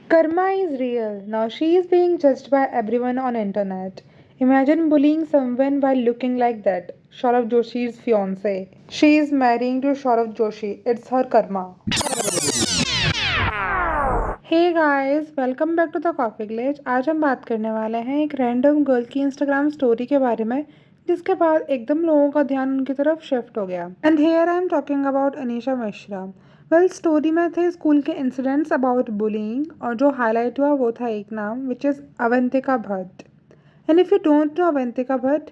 Karma is real. Now she is being judged by everyone on internet. Imagine bullying someone while looking like that. Saurav Joshi's fiance. She is marrying to Saurav Joshi. It's her karma. Hey guys, welcome back to the Coffee Glitch. आज हम बात करने वाले हैं एक random girl की Instagram story के बारे में जिसके बाद एकदम लोगों का ध्यान उनकी तरफ शिफ्ट हो गया. And here I am talking about Anisha Mishra. Well story में थे स्कूल के इंसिडेंट्स अबाउट बुलिंग और जो हाईलाइट हुआ वो था एक नाम which is Avantika Bhatt. And if you don't know Avantika Bhatt,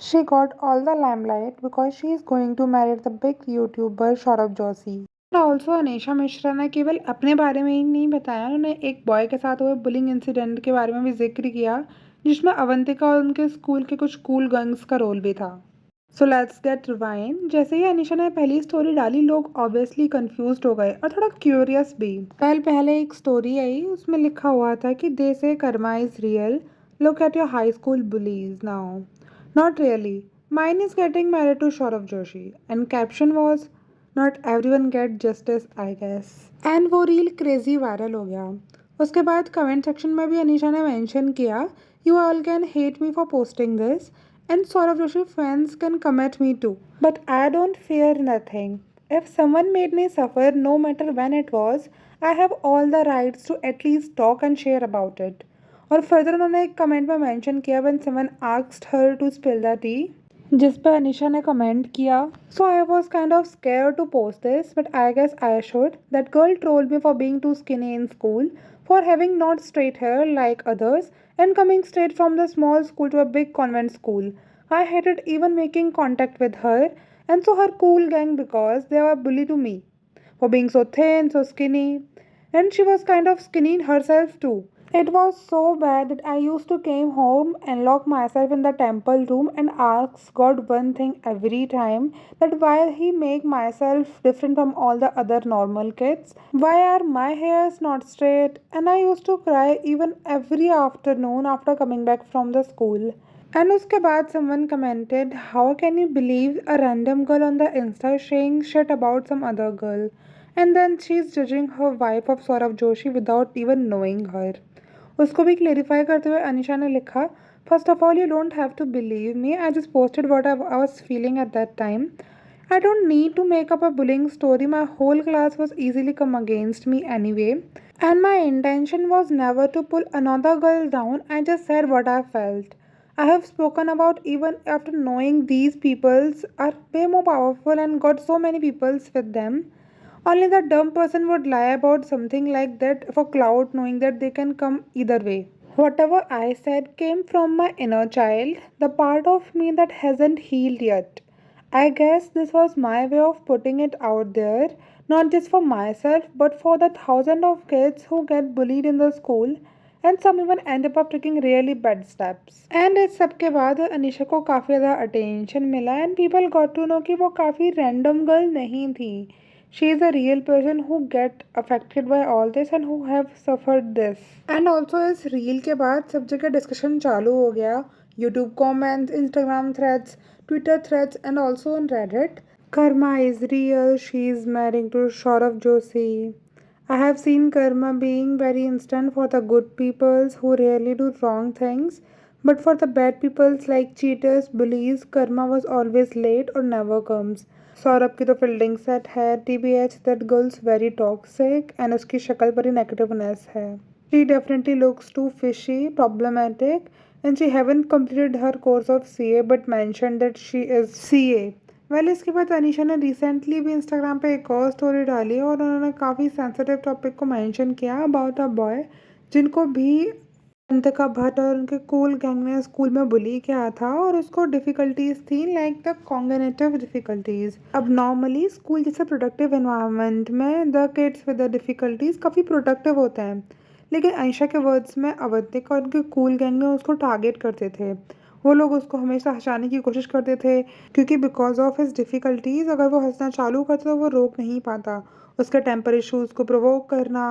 she got all the limelight because she is going to marry the big YouTuber Saurav Joshi. Also Anisha Mishra ने केवल अपने बारे में ही नहीं बताया, उन्होंने एक बॉय के साथ हुए बुलिंग इंसिडेंट के बारे में भी जिक्र किया जिसमें अवंतिका और उनके स्कूल के कुछ कूल गंग्स का रोल भी था. So let's get rewind. जैसे ही अनीशा ने पहली स्टोरी डाली लोग ऑब्वियसली कंफ्यूज हो गए और थोड़ा क्यूरियस भी. कल पहले एक स्टोरी आई, उसमें लिखा हुआ था कि दे से Karma is real, look at your high school bullies now. Not really. Mine is getting married to Saurav Joshi. And caption was, not everyone get justice, I guess. And वो रील क्रेजी वायरल हो गया. उसके बाद comment section में भी अनीशा ने mention किया, you all can hate me for posting this and Saurav Joshi fans can come at me too. But I don't fear nothing. If someone made me suffer, no matter when it was, I have all the rights to at least talk and share about it. और further उन्होंने एक comment में mention किया when someone asked her to spill the tea, जिस पर अनीशा ने comment किया, so I was kind of scared to post this but I guess I should. That girl trolled me for being too skinny in school, for having not straight hair like others and coming straight from the small school to a big convent school. I hated even making contact with her and so her cool gang because they were bully to me for being so thin, so skinny, and she was kind of skinny herself too. It was so bad that I used to came home and lock myself in the temple room and ask God one thing every time, that why he make myself different from all the other normal kids? Why are my hairs not straight? And I used to cry even every afternoon after coming back from the school. And उसके बाद someone commented, how can you believe a random girl on the Insta saying shit about some other girl? And then she's judging her wife of Saurav Joshi without even knowing her. उसको भी clarify करते हुए अनीशा ने लिखा, first of all you don't have to believe me, I just posted what I was feeling at that time. I don't need to make up a bullying story. My whole class was easily come against me anyway. And my intention was never to pull another girl down. I just said what I felt. I have spoken about even after knowing these peoples are way more powerful and got so many peoples with them. Only the dumb person would lie about something like that for clout, knowing that they can come either way. Whatever I said came from my inner child, the part of me that hasn't healed yet. I guess this was my way of putting it out there, not just for myself, but for the thousands of kids who get bullied in the school and some even end up taking really bad steps. And इस सब के बाद अनीशा को काफ़ी ज़्यादा attention मिला and people got to know कि वो काफ़ी random girl नहीं थी. She is a real person who get affected by all this and who have suffered this. And also इस रील के बाद सब जगह डिस्कशन चालू हो गया. YouTube comments, Instagram threads, Twitter threads and also on Reddit. Karma is real. She is marrying to Saurav Joshi. I have seen karma being very instant for the good peoples who rarely do wrong things. But for the bad peoples like cheaters, bullies, karma was always late or never comes. Saurabh की तो fielding set है, TBH that girl's very toxic and उसकी शक्ल पर ही negativeness है. She definitely looks too fishy, problematic and she haven't completed her course of CA but mention that she is CA. Well इसके बाद अनीशा ने रिसेंटली भी इंस्टाग्राम पे एक और स्टोरी डाली और उन्होंने काफ़ी सेंसिटिव टॉपिक को मेंशन किया अबाउट अ बॉय जिनको भी अवंतिका भट्ट और उनके कूल गैंग ने स्कूल में बुली किया था और उसको डिफ़िकल्टीज थी लाइक द कॉन्गनेटिव डिफ़िकल्टीज. अब नॉर्मली स्कूल जैसे प्रोडक्टिव एनवायरनमेंट में the kids with the difficulties काफ़ी प्रोडक्टिव होते हैं, लेकिन आयशा के वर्ड्स में अवंतिका और उनके कूल गैंग ने उसको टारगेट करते थे. वो लोग उसको हमेशा हंसाने की कोशिश करते थे क्योंकि बिकॉज ऑफ हिज डिफ़िकल्टीज अगर वो हंसना चालू करता तो वो रोक नहीं पाता. उसके टेम्पर इशूज़ को प्रोवोक करना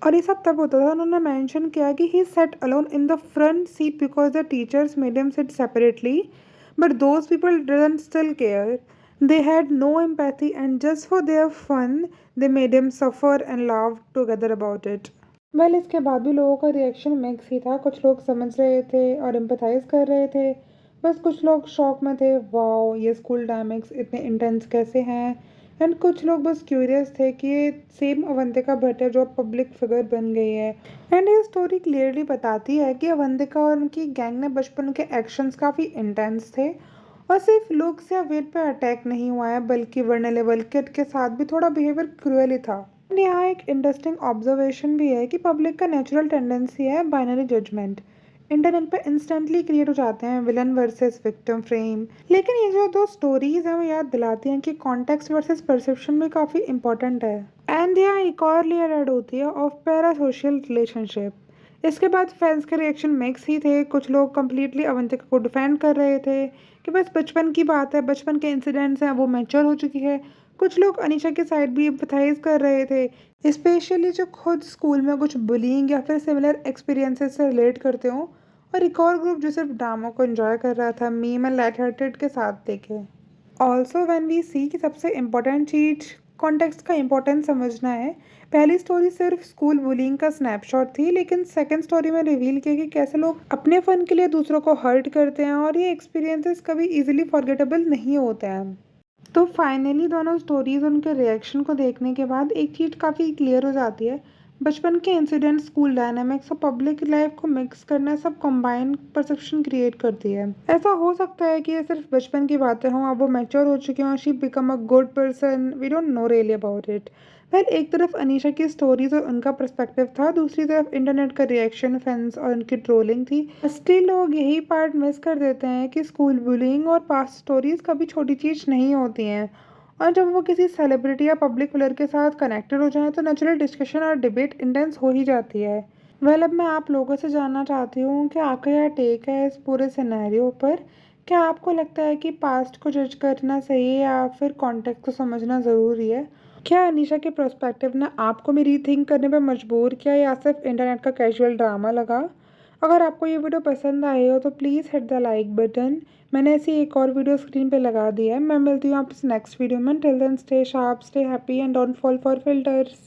और ये सब तब होता था. उन्होंने मेंशन किया कि he sat alone in the front seat because the teachers made him sit separately but those people didn't still care. They had no empathy and just for their fun they made him suffer and laugh together about it. इसके बाद भी लोगों का reaction mix ही था। कुछ लोग समझ रहे थे और एम्पैथाइज़ कर रहे थे। बस कुछ लोग शॉक में थे, वॉव! ये स्कूल डायनामिक्स इतने इंटेंस कैसे हैं? एंड कुछ लोग बस क्यूरियस थे कि ये सेम अवंतिका भट्ट है जो अब पब्लिक फिगर बन गई है। एंड ये स्टोरी क्लियरली बताती है कि अवंतिका और उनकी गैंग ने बचपन के एक्शंस काफ़ी इंटेंस थे और सिर्फ लुक्स या वेट पे अटैक नहीं हुआ है, बल्कि वर्नरेबल किड के साथ भी थोड़ा बिहेवियर क्रूअल ही था। एंड यहाँ एक इंटरेस्टिंग ऑब्जर्वेशन भी है कि पब्लिक का नेचुरल टेंडेंसी है बाइनरी जजमेंट। इंटरनेट पे इंस्टेंटली क्रिएट हो जाते हैं विलन वर्सेस विक्टिम फ्रेम। लेकिन ये जो दो स्टोरीज हैं वो याद दिलाती हैं कि कॉन्टेक्स्ट वर्सेस परसेप्शन भी काफ़ी इंपॉर्टेंट है। एंड यहाँ एक और लेयर ऐड होती है ऑफ पैरा सोशल रिलेशनशिप। इसके बाद फैंस के रिएक्शन मिक्स ही थे। कुछ लोग कम्प्लीटली अवंतिका को डिफेंड कर रहे थे कि बस बचपन की बात है, बचपन के इंसिडेंट्स हैं, वो मैच्योर हो चुकी है। कुछ लोग अनीशा के साइड भी एम्पैथाइज कर रहे थे, स्पेशली जो खुद स्कूल में कुछ बुलिंग या फिर सिमिलर एक्सपीरियंसेस से रिलेट करते हो। और एक और ग्रुप जो सिर्फ ड्रामा को एंजॉय कर रहा था, मीम एंड लाइट हार्टेड के साथ देखे। ऑल्सो व्हेन वी सी कि सबसे इम्पोर्टेंट चीज कॉन्टेक्स्ट का इम्पोर्टेंस समझना है। पहली स्टोरी सिर्फ स्कूल बुलिंग का स्नैपशॉट थी, लेकिन सेकंड स्टोरी में रिवील किया कि कैसे लोग अपने फन के लिए दूसरों को हर्ट करते हैं और ये एक्सपीरियंसेस कभी इजीली फॉरगेटेबल नहीं होते हैं। तो फाइनली दोनों स्टोरीज उनके रिएक्शन को देखने के बाद एक चीज़ काफ़ी क्लियर हो जाती है। बचपन के इंसिडेंट, स्कूल डायनामिक्स और पब्लिक लाइफ को मिक्स करना सब कंबाइंड परसेप्शन क्रिएट करती है। ऐसा हो सकता है कि ये सिर्फ बचपन की बातें हों, अब वो मैच्योर हो चुके हों, she become a good person, we don't know really about it. Well, एक तरफ अनीशा की स्टोरीज और उनका पर्सपेक्टिव था, दूसरी तरफ इंटरनेट का रिएक्शन, फैंस और उनकी ट्रोलिंग थी। स्टिल लोग यही पार्ट मिस कर देते हैं कि स्कूल बुलिंग और पास्ट स्टोरीज कभी छोटी चीज़ नहीं होती हैं, और जब वो किसी सेलिब्रिटी या पब्लिक फिगर के साथ कनेक्टेड हो जाएं तो नेचुरल डिस्कशन और डिबेट इंटेंस हो ही जाती है। वेल, अब मैं आप लोगों से जानना चाहती हूँ कि आपका क्या टेक है इस पूरे सिनेरियो पर। क्या आपको लगता है कि पास्ट को जज करना सही है या फिर कॉन्टेक्स्ट को समझना ज़रूरी है? क्या अनीशा के पर्सपेक्टिव ने आपको भी रीथिंक करने पर मजबूर किया या सिर्फ इंटरनेट का कैजुअल ड्रामा लगा? अगर आपको ये वीडियो पसंद आई हो तो please hit the like button. मैंने ऐसी एक और वीडियो स्क्रीन पे लगा दी है। मैं मिलती हूँ आपसे नेक्स्ट वीडियो में। Till then stay sharp, stay happy and don't fall for filters.